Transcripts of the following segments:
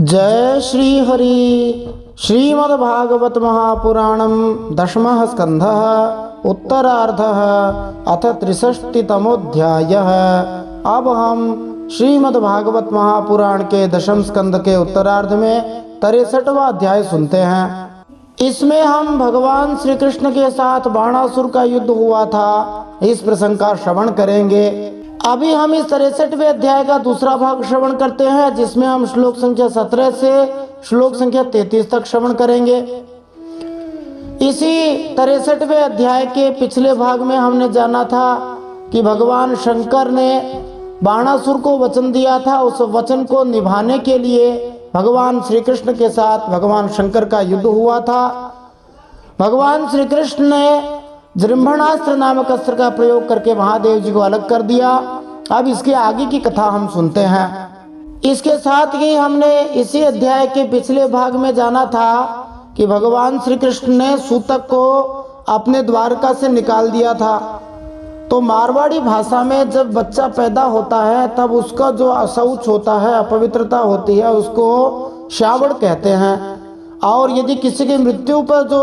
जय श्री हरि। श्रीमद्भागवत महापुराणम दशमः स्कंधः उत्तरार्धः अथ 63तमोऽध्यायः। अब हम श्रीमद्भागवत महापुराण के दशम स्कंद के उत्तरार्ध में 63वां अध्याय सुनते हैं। इसमें हम भगवान श्री कृष्ण के साथ बाणासुर का युद्ध हुआ था, इस प्रसंग का श्रवण करेंगे। अभी हम इस 63वें अध्याय का दूसरा भाग श्रवण करते हैं, जिसमें हम श्लोक संख्या 17 से श्लोक संख्या 33 तक श्रवण करेंगे। इसी 63वें अध्याय के पिछले भाग में हमने जाना था कि भगवान शंकर ने बाणासुर को वचन दिया था। उस वचन को निभाने के लिए भगवान श्री कृष्ण के साथ भगवान शंकर का युद्ध हुआ था। भगवान श्री कृष्ण ने जृंभणास्त्र नामक अस्त्र का प्रयोग करके महादेव जी को अलग कर दिया। अब इसके आगे की कथा हम सुनते हैं। इसके साथ ही हमने इसी अध्याय के पिछले भाग में जाना था कि भगवान श्री कृष्ण ने सूतक को अपने द्वारका से निकाल दिया था। तो मारवाड़ी भाषा में जब बच्चा पैदा होता है तब उसका जो अशौच होता है, अपवित्रता होती है, उसको श्रावण कहते हैं। और यदि किसी की मृत्यु पर जो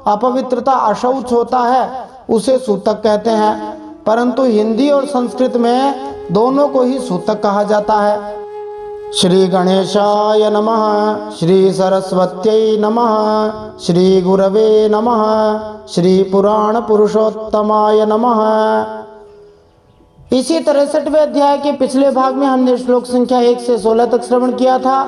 अपवित्रता अशौच होता है उसे सूतक कहते हैं। परंतु हिंदी और संस्कृत में दोनों को ही सूतक कहा जाता है। श्री गणेशाय नमः, श्री सरस्वत्यै नमः, श्री गुरवे नमः, श्री पुराण पुरुषोत्तमाय नमः। इसी 63वें अध्याय के पिछले भाग में हमने श्लोक संख्या 1 से 16 तक श्रवण किया था।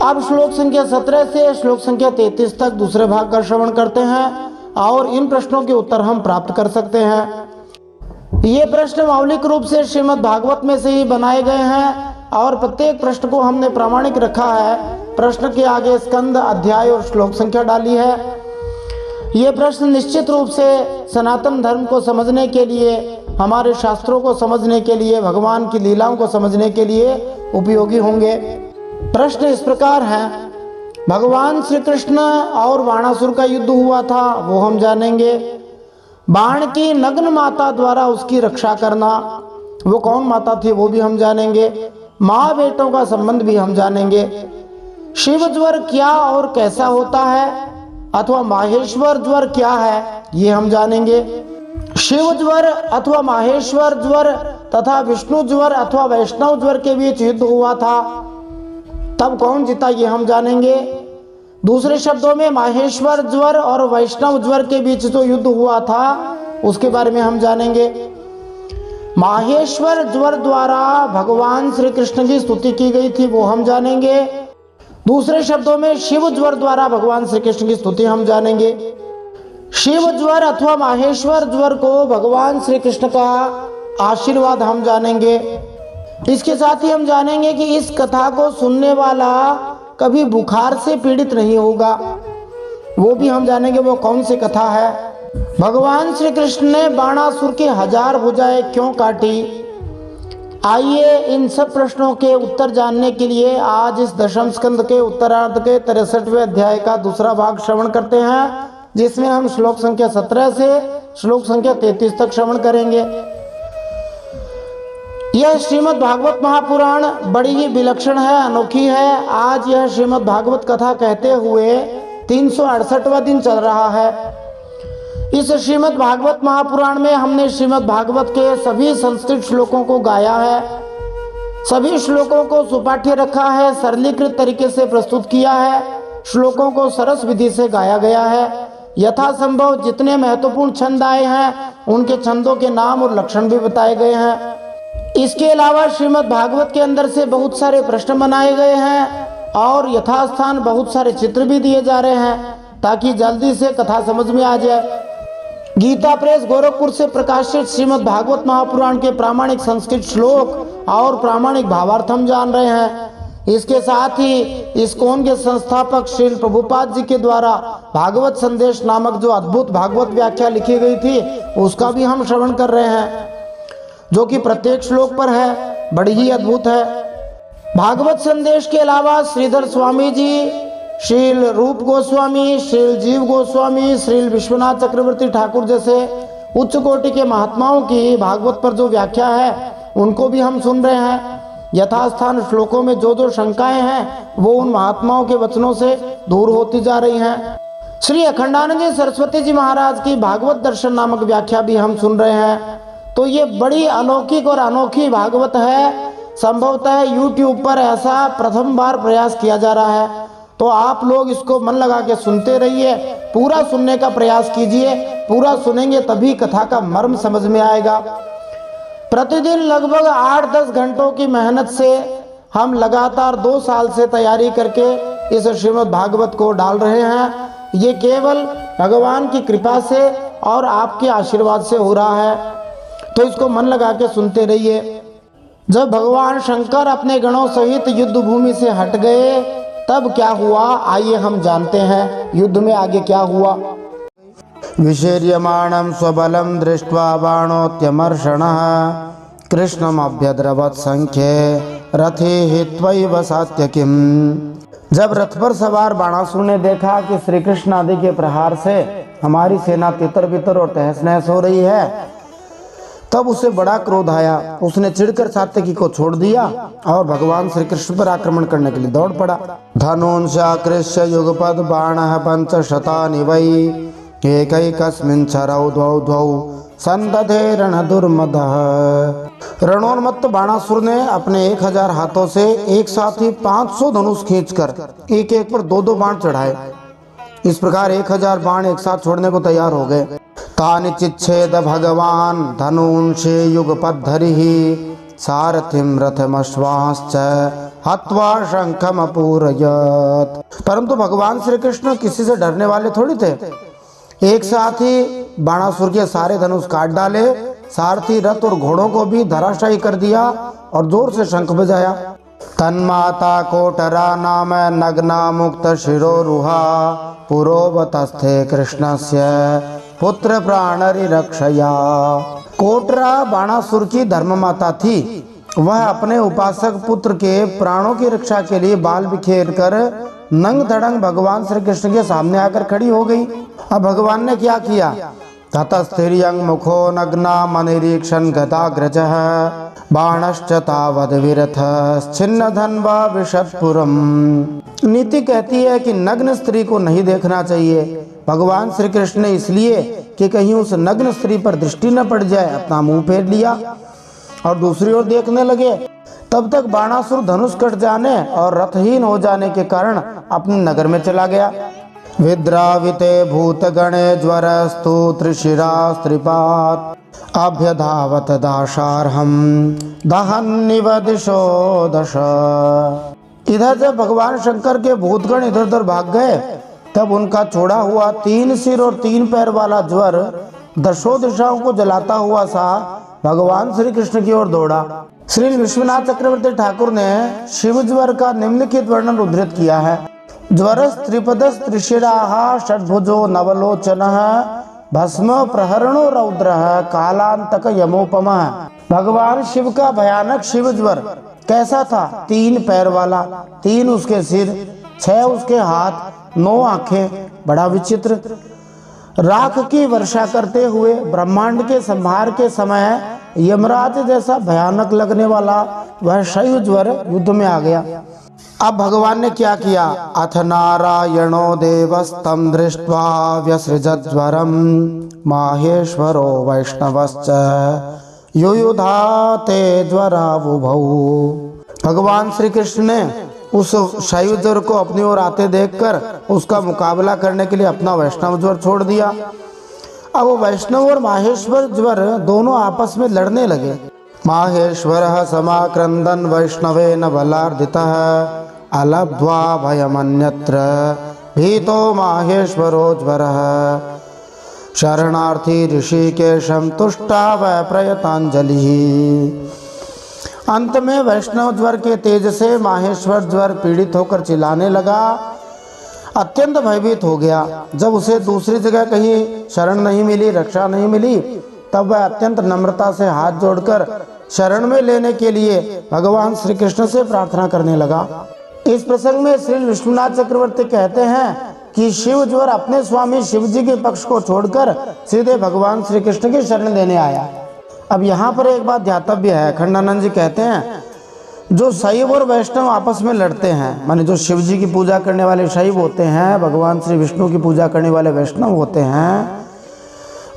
अब श्लोक संख्या 17 से श्लोक संख्या 33 तक दूसरे भाग का श्रवण करते हैं और इन प्रश्नों के उत्तर हम प्राप्त कर सकते हैं। ये प्रश्न मौलिक रूप से श्रीमद् भागवत में से ही बनाए गए हैं और प्रत्येक प्रश्न को हमने प्रामाणिक रखा है। प्रश्न के आगे स्कंद, अध्याय और श्लोक संख्या डाली है। ये प्रश्न निश्चित रूप से सनातन धर्म को समझने के लिए, हमारे शास्त्रों को समझने के लिए, भगवान की लीलाओं को समझने के लिए उपयोगी होंगे। प्रश्न इस प्रकार है। भगवान श्री कृष्ण और बाणासुर का युद्ध हुआ था, वो हम जानेंगे। बाण की नग्न माता द्वारा उसकी रक्षा करना, वो कौन माता थी वो भी हम जानेंगे। माँ बेटों का संबंध भी हम जानेंगे। शिव ज्वर क्या और कैसा होता है, अथवा माहेश्वर ज्वर क्या है, ये हम जानेंगे। शिव ज्वर अथवा माहेश्वर ज्वर तथा विष्णु ज्वर अथवा वैष्णव ज्वर के बीच युद्ध हुआ था, तब कौन जीता ये हम जानेंगे। दूसरे शब्दों में माहेश्वर ज्वर और वैष्णव ज्वर के बीच जो युद्ध हुआ था उसके बारे में हम जानेंगे। माहेश्वर ज्वर द्वारा भगवान श्री कृष्ण की स्तुति की गई थी, वो हम जानेंगे। दूसरे शब्दों में शिव ज्वर द्वारा भगवान श्री कृष्ण की स्तुति हम जानेंगे। शिव ज्वर अथवा माहेश्वर ज्वर को भगवान श्री कृष्ण का आशीर्वाद हम जानेंगे। इसके साथ ही हम जानेंगे कि इस कथा को सुनने वाला कभी बुखार से पीड़ित नहीं होगा, वो भी हम जानेंगे। वो कौन सी कथा है। भगवान श्री कृष्ण ने बाणासुर की 1000 भुजाएं क्यों काटी। आइए इन सब प्रश्नों के उत्तर जानने के लिए आज इस दशम स्कंद के उत्तरार्ध के 63वें अध्याय का दूसरा भाग श्रवण करते हैं, जिसमें हम श्लोक संख्या 17 से श्लोक संख्या 33 तक श्रवण करेंगे। यह श्रीमद् भागवत महापुराण बड़ी ही विलक्षण है, अनोखी है। आज यह श्रीमद् भागवत कथा कहते हुए 368वां दिन चल रहा है। इस श्रीमद् भागवत महापुराण में हमने श्रीमद् भागवत के सभी संस्कृत श्लोकों को गाया है। सभी श्लोकों को सुपाठ्य रखा है, सरलीकृत तरीके से प्रस्तुत किया है। श्लोकों को सरस विधि से गाया गया है। यथासंभव जितने महत्वपूर्ण छंद आए हैं उनके छंदों के नाम और लक्षण भी बताए गए हैं। इसके अलावा श्रीमद् भागवत के अंदर से बहुत सारे प्रश्न बनाए गए हैं और यथास्थान बहुत सारे चित्र भी दिए जा रहे हैं ताकि जल्दी से कथा समझ में आ जाए। गीता प्रेस गोरखपुर से प्रकाशित श्रीमद् भागवत महापुराण के प्रामाणिक संस्कृत श्लोक और प्रामाणिक भावार्थ हम जान रहे हैं। इसके साथ ही इस्कॉन के संस्थापक श्री प्रभुपाद जी के द्वारा भागवत संदेश नामक जो अद्भुत भागवत व्याख्या लिखी गई थी उसका भी हम श्रवण कर रहे हैं, जो कि प्रत्येक श्लोक पर है, बड़ी ही अद्भुत है। भागवत संदेश के अलावा श्रीधर स्वामी जी, श्रील रूप गोस्वामी, श्रील जीव गोस्वामी, श्रील विश्वनाथ चक्रवर्ती ठाकुर जैसे उच्च कोटि के महात्माओं की भागवत पर जो व्याख्या है उनको भी हम सुन रहे हैं। यथास्थान श्लोकों में जो जो शंकाएं हैं वो उन महात्माओं के वचनों से दूर होती जा रही हैं। श्री अखंडानंद जी सरस्वती जी महाराज की भागवत दर्शन नामक व्याख्या भी हम सुन रहे हैं। तो ये बड़ी अलौकिक और अनोखी भागवत है। संभवतः YouTube पर ऐसा प्रथम बार प्रयास किया जा रहा है। तो आप लोग इसको मन लगा के सुनते रहिए, पूरा सुनने का प्रयास कीजिए। पूरा सुनेंगे तभी कथा का मर्म समझ में आएगा। प्रतिदिन लगभग 8-10 घंटों की मेहनत से हम लगातार 2 साल से तैयारी करके इस श्रीमद् भागवत को डाल रहे हैं। ये केवल भगवान की कृपा से और आपके आशीर्वाद से हो रहा है। तो इसको मन लगा के सुनते रहिए। जब भगवान शंकर अपने गणों सहित युद्ध भूमि से हट गए तब क्या हुआ, आइए हम जानते हैं युद्ध में आगे क्या हुआ। विशेर्यमाणं स्वबलं दृष्ट्वा बाणोत्यमर्षणः कृष्णमभ्यद्रवत् संख्ये रथे हित्वैव सात्यकिम्। जब रथ पर सवार बाणासुर ने देखा कि श्री कृष्ण आदि के प्रहार से हमारी सेना तितर बितर और तहस नहस हो रही है, तब उसे बड़ा क्रोध आया। उसने चिढ़कर सात्यकी को छोड़ दिया और भगवान श्री कृष्ण पर आक्रमण करने के लिए दौड़ पड़ा। धनुंशाकृष्य युगपद बाणः पंचशतानि वै एकैकस्मिन् छरौ द्वौ द्वौ संदधे रणदुर्मदः। रणोन्मत्त बाणासुर ने अपने 1000 हाथों से एक साथ ही 500 धनुष खींचकर एक एक पर 2-2 बाण चढ़ाए। इस प्रकार 1000 बाण एक साथ छोड़ने को तैयार हो गए। तानि चिच्छेद भगवान धनुंषे युगपद्धरिः सारथिं रथमश्वाश्च हत्वा शंखम अपूरयत्। परंतु भगवान श्री कृष्ण किसी से डरने वाले थोड़ी थे। एक साथ ही बाणासुर के सारे धनुष काट डाले, सारथी रथ और घोड़ों को भी धराशायी कर दिया और जोर से शंख बजाया। तन्माता कोटरा नाम नग्ना मुक्त शिरोरुहा पुरोवतस्थे कृष्णस्य पुत्र प्राणरि रक्षया। कोटरा बाणासुर की धर्म माता थी। वह अपने उपासक पुत्र के प्राणों की रक्षा के लिए बाल बिखेर कर नंग धड़ंग भगवान श्री कृष्ण के सामने आकर खड़ी हो गई। अब भगवान ने क्या किया? ततस्थिर्यं मुखो नग्ना मनिरीक्षण गदाग्रजः बाणश्च तावद विरथः छिन्न धन्वा विशत्पुरम्। नीति कहती है कि नग्न स्त्री को नहीं देखना चाहिए। भगवान श्री कृष्ण ने इसलिए कि कहीं उस नग्न स्त्री पर दृष्टि न पड़ जाए अपना मुंह फेर लिया और दूसरी ओर देखने लगे। तब तक बाणासुर धनुष कट जाने और रथहीन हो जाने के कारण अपने नगर में चला गया। विद्राविते भूतगणे ज्वरस्तु त्रिशिरास्त्रिपात् अभ्यधावत दाशार्हं दहन्निव दिशो दश। इधर जब भगवान शंकर के भूतगण इधर उधर भाग गए तब उनका छोड़ा हुआ 3 सिर और 3 पैर वाला ज्वर दशों दिशाओं को जलाता हुआ सा भगवान श्री कृष्ण की ओर दौड़ा। श्री विश्वनाथ चक्रवर्ती ठाकुर ने शिव ज्वर का निम्नलिखित वर्णन उद्धृत किया है। ज्वरस् त्रिपदस् त्रिशिराः षड्भुजो नवलोचनः भस्म प्रहरणो रौद्रः कालांतक यमोपमः। भगवान शिव का भयानक शिव ज्वर कैसा था? 3 पैर वाला, 3 उसके सिर, 6 उसके हाथ, 9 आंखें, बड़ा विचित्र। राख की वर्षा करते हुए ब्रह्मांड के संहार के समय यमराज जैसा भयानक लगने वाला वह शैव ज्वर युद्ध में आ गया। अब भगवान ने क्या किया? अथ नारायणो देवस्तं दृष्ट्वा व्यसृजत् ज्वरं माहेश्वरो वैष्णवश्च युयुधाते ज्वरावुभौ। भगवान श्री कृष्ण ने उस शैव ज्वर को अपनी ओर आते देखकर उसका मुकाबला करने के लिए अपना वैष्णव ज्वर छोड़ दिया। अब वो वैष्णव और माहेश्वर ज्वर दोनों आपस में लड़ने लगे। माहेश्वरः समाक्रंदन वैष्णवेन बलार्दितः अलब्ध्वा भयमन्यत्र भीतो माहेश्वरो ज्वरः शरणार्थी ऋषिकेशं तुष्टाव प्रयतांजलिः। अंत में वैष्णव ज्वर के तेज से माहेश्वर ज्वर पीड़ित होकर चिल्लाने लगा, अत्यंत भयभीत हो गया। जब उसे दूसरी जगह कहीं शरण नहीं मिली, रक्षा नहीं मिली, तब वह अत्यंत नम्रता से हाथ जोड़कर शरण में लेने के लिए भगवान श्री कृष्ण से प्रार्थना करने लगा। इस प्रसंग में श्री विश्वनाथ चक्रवर्ती कहते हैं कि शिव ज्वर अपने स्वामी शिव जी के पक्ष को छोड़कर सीधे भगवान श्री कृष्ण की शरण लेने आया। अब यहाँ पर एक बात ध्यातव्य है। खंडानंद जी कहते हैं जो शैव और वैष्णव आपस में लड़ते हैं, माने जो शिव जी की पूजा करने वाले शैव होते हैं, भगवान श्री विष्णु की पूजा करने वाले वैष्णव होते हैं,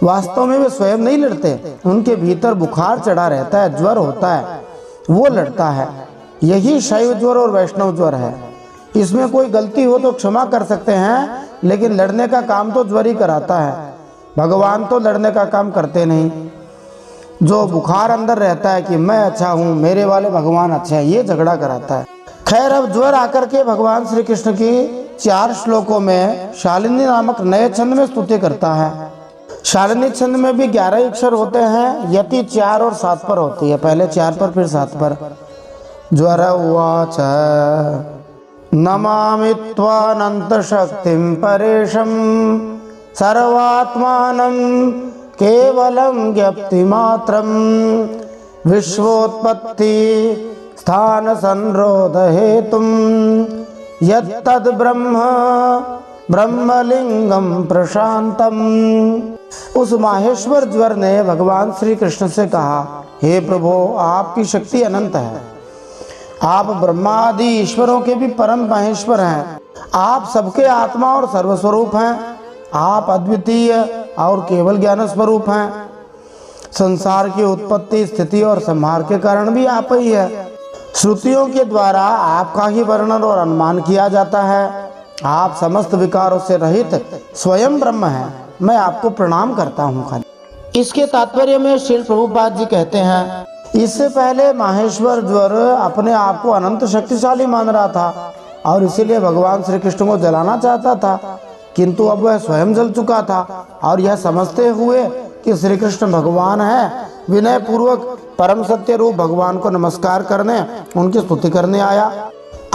वास्तव में वे स्वयं नहीं लड़ते, उनके भीतर बुखार चढ़ा रहता है, ज्वर होता है, वो लड़ता है। यही शैव ज्वर और वैष्णव ज्वर है। इसमें कोई गलती हो तो क्षमा कर सकते हैं, लेकिन लड़ने का काम तो ज्वर ही कराता है। भगवान तो लड़ने का काम करते नहीं। जो बुखार अंदर रहता है कि मैं अच्छा हूँ, मेरे वाले भगवान अच्छे हैं, ये झगड़ा कराता है। खैर, अब ज्वर आकर के भगवान श्री कृष्ण की 4 श्लोकों में शालिनी नामक नए छंद में स्तुति करता है। शालिनी छंद में भी 11 अक्षर होते हैं, यति 4 और 7 पर होती है, पहले 4 पर फिर 7 पर। ज्वर उवाच नमामि त्वानंत शक्तिं परेशं सर्वात्मानं केवलं ज्ञप्तिमात्रं विश्वोत्पत्ति स्थान संरोध हेतुं यत्तद् ब्रह्म ब्रह्मलिंगम प्रशांतम। उस माहेश्वर ज्वर ने भगवान श्री कृष्ण से कहा, हे प्रभु, आपकी शक्ति अनंत है, आप ब्रह्मादि ईश्वरों के भी परम महेश्वर हैं, आप सबके आत्मा और सर्वस्वरूप हैं, आप अद्वितीय और केवल ज्ञान स्वरूप हैं। संसार की उत्पत्ति, स्थिति और संहार के कारण भी आप ही है। श्रुतियों के द्वारा आपका ही वर्णन और अनुमान किया जाता है। आप समस्त विकारों से रहित स्वयं ब्रह्म हैं। मैं आपको प्रणाम करता हूँ। खाली इसके तात्पर्य में श्रील प्रभुपाद जी कहते हैं, इससे पहले माहेश्वर ज्वर अपने आप को अनंत शक्तिशाली मान रहा था और इसीलिए भगवान श्री कृष्ण को जलाना चाहता था, किंतु अब वह स्वयं जल चुका था और यह समझते हुए कि श्री कृष्ण भगवान है, विनय पूर्वक परम सत्य रूप भगवान को नमस्कार करने, उनकी स्तुति करने आया।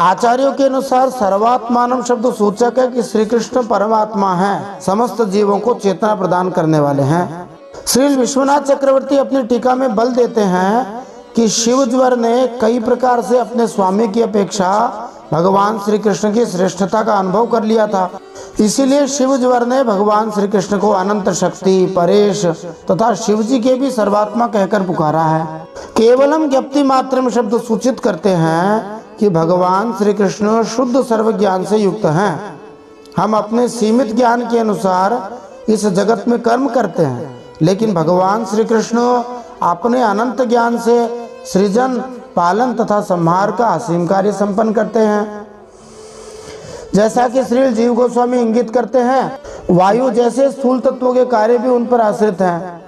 आचार्यों के अनुसार सर्वात्मानम शब्द सूचक है कि श्री कृष्ण परमात्मा है, समस्त जीवों को चेतना प्रदान करने वाले हैं। श्री विश्वनाथ चक्रवर्ती अपनी टीका में बल देते हैं कि शिव ज्वर ने कई प्रकार से अपने स्वामी की अपेक्षा भगवान श्री कृष्ण की श्रेष्ठता का अनुभव कर लिया था। इसीलिए शिव ज्वर ने भगवान श्री कृष्ण को अनंत शक्ति, परेश तथा शिव जी के भी सर्वात्मा कहकर पुकारा है। केवलम ज्ञप्ति मात्रम शब्द सूचित करते हैं कि भगवान श्री कृष्ण शुद्ध सर्व ज्ञान से युक्त हैं। हम अपने सीमित ज्ञान के अनुसार इस जगत में कर्म करते हैं, लेकिन भगवान श्री कृष्ण अपने अनंत ज्ञान से सृजन, पालन तथा संहार का असीम कार्य संपन्न करते हैं। जैसा कि श्री जीव गोस्वामी इंगित करते हैं, वायु जैसे स्थूल तत्वों के कार्य भी उन पर आश्रित हैं।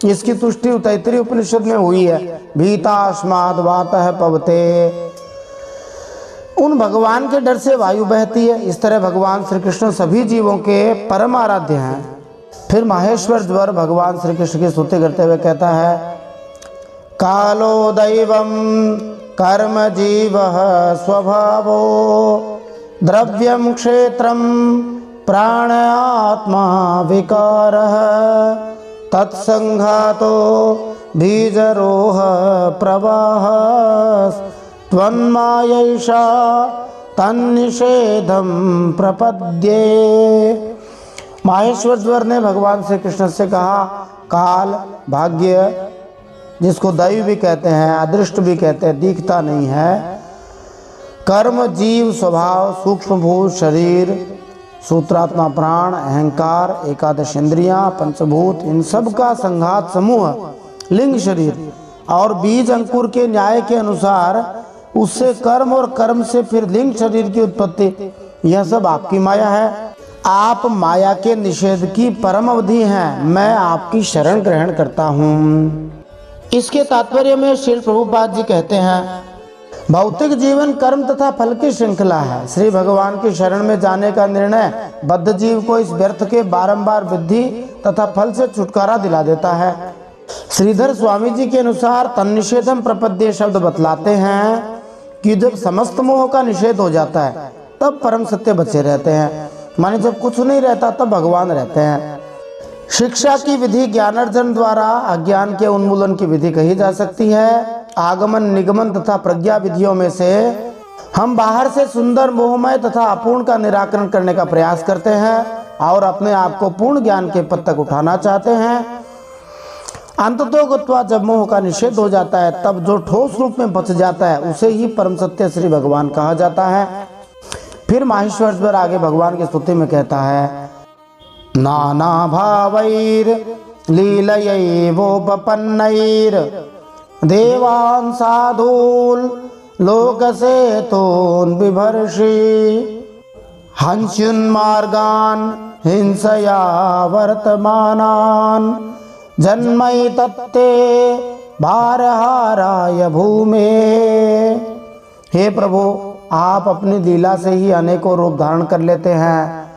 इसकी तुष्टि तैत्तिरीय उपनिषद में हुई है, भीतास्माद् वातः पवते। उन भगवान के डर से वायु बहती है। इस तरह भगवान श्री कृष्ण सभी जीवों के परम आराध्य हैं। फिर माहेश्वर ज्वर भगवान श्री कृष्ण की स्तुति करते हुए कहता है, कालो दैवम कर्म जीवः स्वभावो द्रव्यम क्षेत्रम प्राण आत्मा विकारः तत्संघातो बीजरोह प्रवाह त्वन्मायैषा तन्निषेधम प्रपद्ये। माहेश्वर ज्वर ने भगवान श्री कृष्ण से कहा, काल, भाग्य, जिसको दैव भी कहते हैं, अदृष्ट भी कहते हैं, दिखता नहीं है, कर्म, जीव, स्वभाव, सूक्ष्म भूत, शरीर, सूत्रात्मा, प्राण, अहंकार, एकादश इंद्रियां, पंचभूत, इन सब का संघात समूह लिंग शरीर और बीज अंकुर के न्याय के अनुसार उससे कर्म और कर्म से फिर लिंग शरीर की उत्पत्ति, यह सब आपकी माया है। आप माया के निषेध की परम अवधि हैं। मैं आपकी शरण ग्रहण करता हूँ। इसके तात्पर्य में श्रील प्रभुपाद जी कहते हैं, भौतिक जीवन कर्म तथा फल की श्रृंखला है। श्री भगवान की शरण में जाने का निर्णय बद्ध जीव को इस व्यर्थ के बारंबार वृद्धि तथा फल से छुटकारा दिला देता है। श्रीधर स्वामी जी के अनुसार तन्निषेधम प्रपद्ये शब्द बतलाते हैं कि जब समस्त मोह का निषेध हो जाता है तब परम सत्य बचे रहते हैं। माने जब कुछ नहीं रहता तब भगवान रहते हैं। शिक्षा की विधि ज्ञानार्जन द्वारा अज्ञान के उन्मूलन की विधि कही जा सकती है। आगमन, निगमन तथा प्रज्ञा विधियों में से हम बाहर से सुंदर, मोहमय तथा अपूर्ण का निराकरण करने का प्रयास करते हैं और अपने आप को पूर्ण ज्ञान के पद तक उठाना चाहते हैं। अंततो गत्वा जब मोह का निषेध हो जाता है तब जो ठोस रूप में बच जाता है उसे ही परम सत्य श्री भगवान कहा जाता है। फिर माहेश्वर आगे भगवान की स्तुति में कहता है, नाना भावैर लीलयैवोपपन्नैर देवान् साधून् लोकसेतून् बिभर्षि हंस्युन्मार्गान् हिंसया वर्तमानान् जन्मैतत्ते भारहाराय भूमे। हे प्रभु, आप अपनी लीला से ही अनेकों रूप धारण कर लेते हैं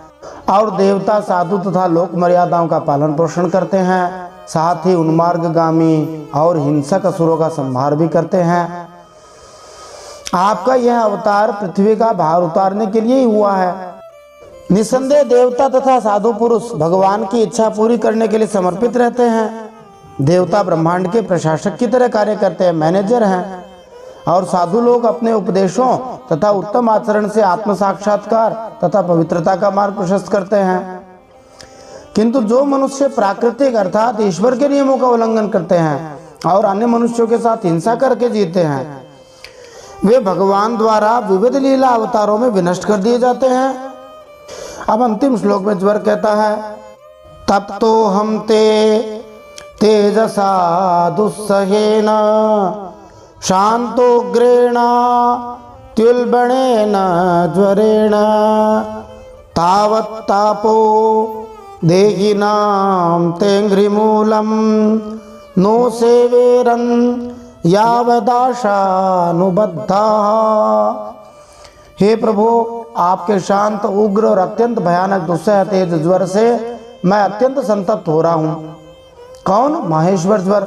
और देवता, साधु तथा लोक मर्यादाओं का पालन पोषण करते हैं, साथ ही उन्मार्गगामी और हिंसक असुरों का संहार भी करते हैं। आपका यह अवतार पृथ्वी का भार उतारने के लिए ही हुआ है। निसंदेह देवता तथा साधु पुरुष भगवान की इच्छा पूरी करने के लिए समर्पित रहते हैं। देवता ब्रह्मांड के प्रशासक की तरह कार्य करते हैं, मैनेजर हैं, और साधु लोग अपने उपदेशों तथा उत्तम आचरण से आत्म साक्षात्कार तथा पवित्रता का मार्ग प्रशस्त करते हैं। किंतु जो मनुष्य प्राकृतिक अर्थात ईश्वर के नियमों का उल्लंघन करते हैं और अन्य मनुष्यों के साथ हिंसा करके जीते हैं, वे भगवान द्वारा विविध लीला अवतारों में विनष्ट कर दिए जाते हैं। अब अंतिम श्लोक में ज्वर कहता है, तब तो हम तेजसा दुस्सहेन शांतोग्रेण त्युल्बणेन ज्वरेण तावत्तापो देहिनां तेङ्घ्रिमूलं नो सेवेरन् यावदाशानुबद्धाः। हे प्रभु, आपके शांत, उग्र और अत्यंत भयानक दुस्सह तेज ज्वर से मैं अत्यंत संतप्त हो रहा हूँ। कौन? माहेश्वर ज्वर।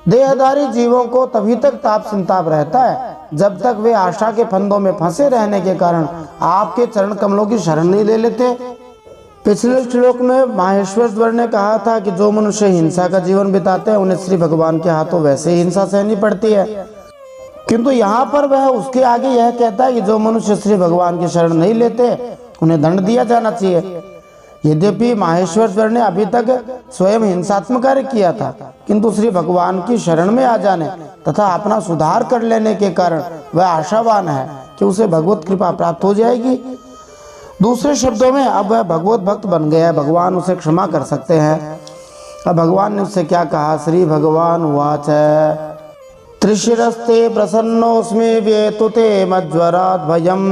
देहधारी जीवों को तभी तक ताप संताप रहता है जब तक वे आशा के फंदों में फंसे रहने के कारण आपके चरण कमलों की शरण नहीं ले लेते। पिछले श्लोक में माहेश्वर ज्वर ने कहा था कि जो मनुष्य हिंसा का जीवन बिताते हैं उन्हें श्री भगवान के हाथों वैसे ही हिंसा सहनी पड़ती है, किंतु यहाँ पर वह उसके आगे यह कहता है कि जो मनुष्य श्री भगवान की शरण नहीं लेते उन्हें दंड दिया जाना चाहिए। यद्यपि माहेश्वर ज्वर ने अभी तक स्वयं हिंसात्मक कार्य किया था, किंतु श्री भगवान की शरण में आ जाने तथा अपना सुधार कर लेने के कारण वह आशावान है कि उसे भगवत कृपा प्राप्त हो जाएगी। दूसरे शब्दों में अब वह भगवत भक्त बन गया है, भगवान उसे क्षमा कर सकते हैं। अब भगवान ने उससे क्या कहा? श्री भगवान उवाच, त्रिशिरस्ते प्रसन्नोऽस्मि व्येतुते मज्वरात् भयं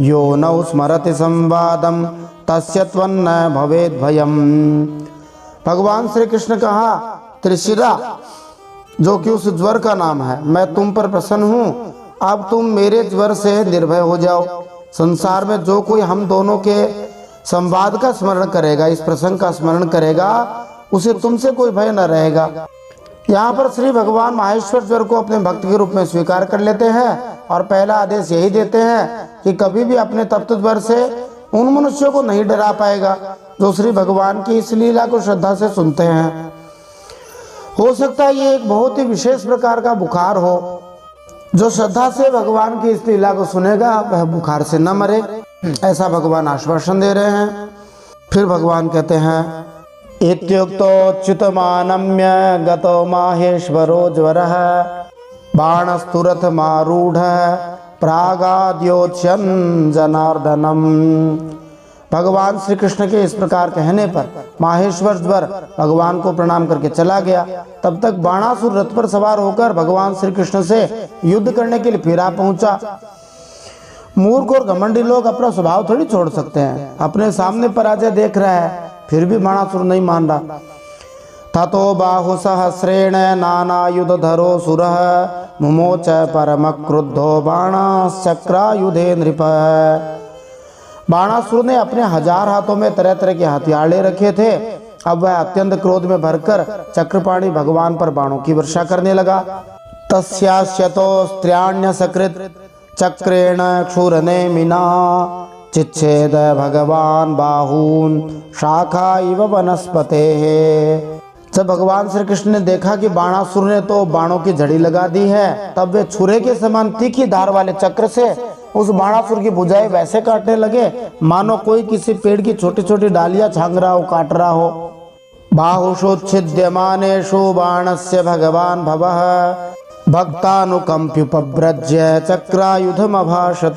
यो न स्मरति संवादं तस्य त्वन्न भवेत् भयम्। भगवान श्री कृष्ण कहा, त्रिशिरा जो कि उस ज्वर का नाम है, मैं तुम पर प्रसन्न हूँ, अब तुम मेरे ज्वर से निर्भय हो जाओ। संसार में जो कोई हम दोनों के संवाद का स्मरण करेगा, इस प्रसंग का स्मरण करेगा, उसे तुमसे कोई भय न रहेगा। यहाँ पर श्री भगवान माहेश्वर ज्वर को अपने भक्त के रूप में स्वीकार कर लेते हैं और पहला आदेश यही देते हैं कि कभी भी अपने तप्त ज्वर से उन मनुष्यों को नहीं डरा पाएगा जो श्री भगवान की इस लीला को श्रद्धा से सुनते हैं। हो सकता है ये एक बहुत ही विशेष प्रकार का बुखार हो, जो श्रद्धा से भगवान की इस लीला को सुनेगा वह बुखार से न मरे, ऐसा भगवान आश्वासन दे रहे हैं। फिर भगवान कहते हैं, इत्युक्तोच्युतमानम्य गतो माहेश्वरो ज्वरः बाणस्तुरथमारूढः प्रागाद्योच्यन् जनार्दनम्। भगवान श्री कृष्ण के इस प्रकार कहने पर माहेश्वर ज्वर भगवान को प्रणाम करके चला गया। तब तक बाणासुर रथ पर सवार होकर भगवान श्री कृष्ण से युद्ध करने के लिए फिर आ पहुंचा। मूर्ख और घमंडी लोग अपना स्वभाव थोड़ी छोड़ सकते हैं। अपने सामने पराजय देख रहा है फिर भी बाणासुर नहीं मान रहा। ततो बाहु सहस्रेण नानायुधधरो सुरः मुमोच परम क्रुद्धो बाणाश्चक्रायुधे नृपः। बाणासुर ने अपने 1000 हाथों में तरह तरह के हथियार ले रखे थे। अब वह अत्यंत क्रोध में भरकर चक्रपाणी भगवान पर बाणों की वर्षा करने लगा। तस्यास्यतो स्त्र्याण्यसकृत चक्रेण क्षुरने मिना चिच्छेद भगवान बाहून शाखा इव वनस्पते। जब भगवान श्री कृष्ण ने देखा कि बाणासुर ने तो बाणों की झड़ी लगा दी है, तब वे छुरे के समान तीखी धार वाले चक्र से उस बाणासुर की भुजाएं वैसे काटने लगे मानो कोई किसी पेड़ की छोटी छोटी डालियां छांग रहा हो, काट रहा हो। बाहुषोच्छिद्यमानेषु बाणस्य भगवान् भवः भक्तानुकंप्युपव्रज्य चक्रायुधमभाषत।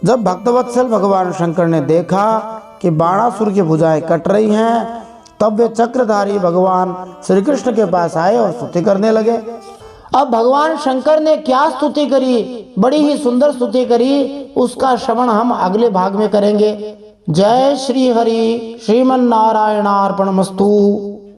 जब भक्तवत्सल भगवान शंकर ने देखा कि बाणासुर की भुजाएं कट रही हैं, तब वे चक्रधारी भगवान श्री कृष्ण के पास आए और स्तुति करने लगे। अब भगवान शंकर ने क्या स्तुति करी, बड़ी ही सुंदर स्तुति करी, उसका श्रवण हम अगले भाग में करेंगे। जय श्री हरि। श्रीमन नारायणार्पणमस्तु।